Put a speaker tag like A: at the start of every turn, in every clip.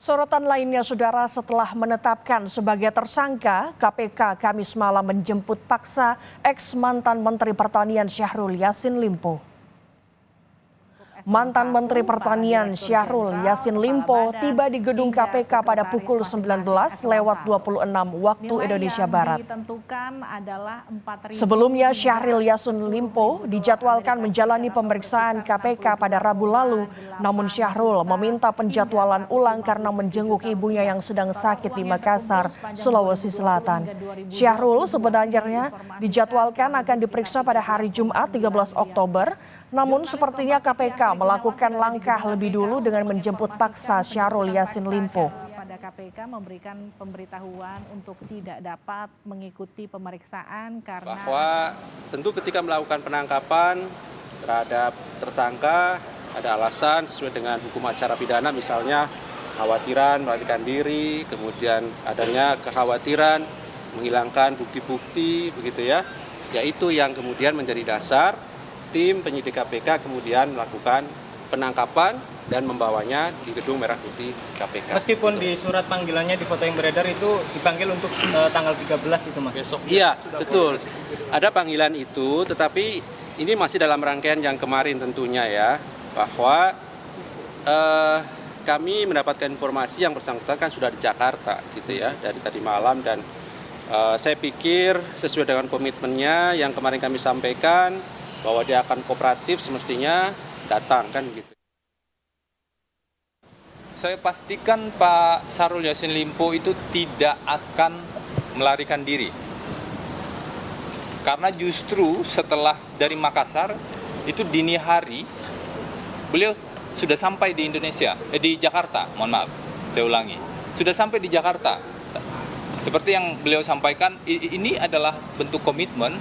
A: Sorotan lainnya, Saudara, setelah menetapkan sebagai tersangka, KPK Kamis malam menjemput paksa ex-mantan Menteri Pertanian Syahrul Yassin Limpo. Mantan Menteri Pertanian Syahrul Yassin Limpo tiba di gedung KPK pada pukul 19.26 waktu Indonesia Barat. Sebelumnya, Syahrul Yassin Limpo dijadwalkan menjalani pemeriksaan KPK pada Rabu lalu. Namun Syahrul meminta penjadwalan ulang karena menjenguk ibunya yang sedang sakit di Makassar, Sulawesi Selatan. Syahrul sebenarnya dijadwalkan akan diperiksa pada hari Jumat 13 Oktober. Namun sepertinya KPK melakukan langkah lebih dulu dengan menjemput paksa Syahrul Yassin Limpo.
B: Pada KPK memberikan pemberitahuan untuk tidak dapat mengikuti pemeriksaan karena
C: bahwa tentu ketika melakukan penangkapan terhadap tersangka ada alasan sesuai dengan hukum acara pidana, misalnya kekhawatiran melarikan diri, kemudian adanya kekhawatiran menghilangkan bukti-bukti begitu ya. Yaitu yang kemudian menjadi dasar tim penyidik KPK kemudian melakukan penangkapan dan membawanya di Gedung Merah Putih KPK.
D: Meskipun di surat panggilannya di foto yang beredar itu dipanggil untuk tanggal 13 itu, Mas?
C: Besok. Iya, betul. Ada panggilan itu, tetapi ini masih dalam rangkaian yang kemarin tentunya ya, bahwa kami mendapatkan informasi yang bersangkutan kan sudah di Jakarta gitu ya, dari tadi malam, dan saya pikir sesuai dengan komitmennya yang kemarin kami sampaikan, bahwa dia akan kooperatif semestinya datang kan gitu.
E: Saya pastikan Pak Syahrul Yassin Limpo itu tidak akan melarikan diri. Karena justru setelah dari Makassar itu dini hari beliau sudah sampai di Indonesia, di Jakarta, mohon maaf, saya ulangi. Sudah sampai di Jakarta. Seperti yang beliau sampaikan, ini adalah bentuk komitmen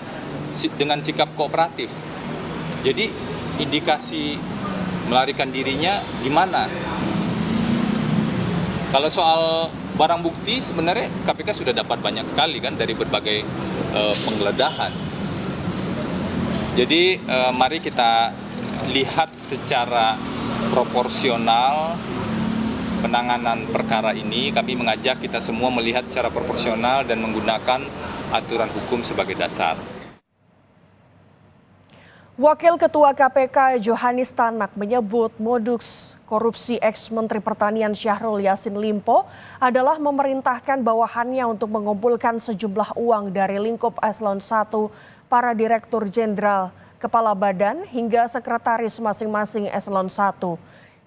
E: dengan sikap kooperatif. Jadi indikasi melarikan dirinya gimana? Kalau soal barang bukti sebenarnya KPK sudah dapat banyak sekali kan dari berbagai penggeledahan. Jadi mari kita lihat secara proporsional penanganan perkara ini. Kami mengajak kita semua melihat secara proporsional dan menggunakan aturan hukum sebagai dasar.
A: Wakil Ketua KPK Johanis Tanak menyebut modus korupsi ex-Menteri Pertanian Syahrul Yassin Limpo adalah memerintahkan bawahannya untuk mengumpulkan sejumlah uang dari lingkup eselon 1, para direktur jenderal, kepala badan, hingga sekretaris masing-masing eselon 1.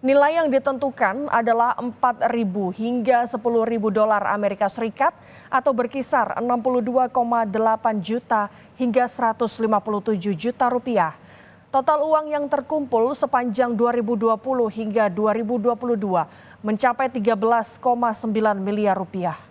A: Nilai yang ditentukan adalah 4.000 hingga 10.000 dolar Amerika Serikat atau berkisar 62,8 juta hingga 157 juta rupiah. Total uang yang terkumpul sepanjang 2020 hingga 2022 mencapai 13,9 miliar rupiah.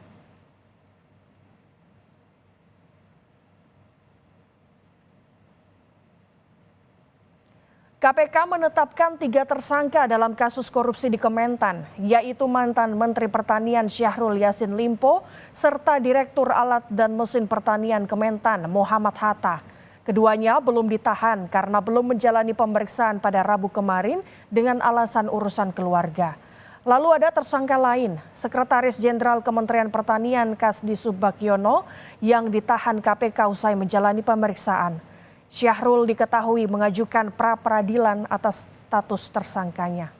A: KPK menetapkan 3 tersangka dalam kasus korupsi di Kementan, yaitu mantan Menteri Pertanian Syahrul Yassin Limpo serta Direktur Alat dan Mesin Pertanian Kementan Muhammad Hatta. Keduanya belum ditahan karena belum menjalani pemeriksaan pada Rabu kemarin dengan alasan urusan keluarga. Lalu ada tersangka lain, Sekretaris Jenderal Kementerian Pertanian Kasdi Subagiono yang ditahan KPK usai menjalani pemeriksaan. Syahrul diketahui mengajukan pra-peradilan atas status tersangkanya.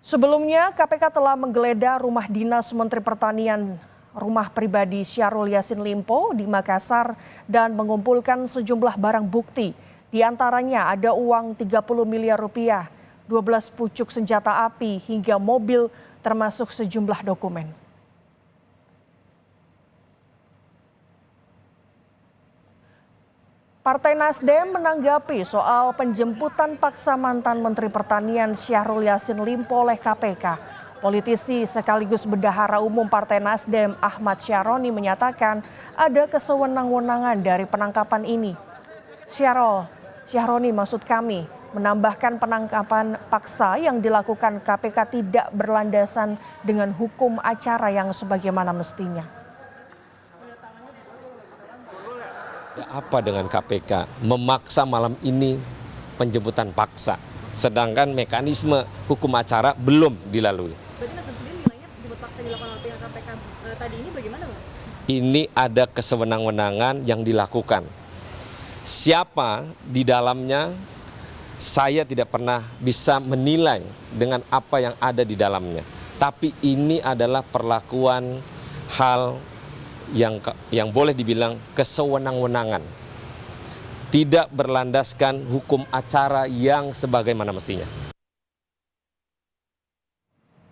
A: Sebelumnya, KPK telah menggeledah rumah dinas Menteri Pertanian, rumah pribadi Syahrul Yassin Limpo di Makassar dan mengumpulkan sejumlah barang bukti. Di antaranya ada uang 30 miliar rupiah, 12 pucuk senjata api hingga mobil termasuk sejumlah dokumen. Partai Nasdem menanggapi soal penjemputan paksa mantan Menteri Pertanian Syahrul Yassin Limpo oleh KPK. Politisi sekaligus bendahara umum Partai Nasdem Ahmad Syaroni menyatakan ada kesewenang-wenangan dari penangkapan ini. Syaroni maksud kami menambahkan penangkapan paksa yang dilakukan KPK tidak berlandasan dengan hukum acara yang sebagaimana mestinya.
F: Apa dengan KPK memaksa malam ini penjemputan paksa. Sedangkan mekanisme hukum acara belum dilalui.
G: Berarti Nasdem sendiri nilainya jemput paksa dilakukan oleh pihak KPK tadi ini bagaimana, Bang?
F: Ini ada kesewenang-wenangan yang dilakukan. Siapa di dalamnya, saya tidak pernah bisa menilai dengan apa yang ada di dalamnya. Tapi ini adalah perlakuan hal yang boleh dibilang kesewenang-wenangan. Tidak berlandaskan hukum acara yang sebagaimana mestinya.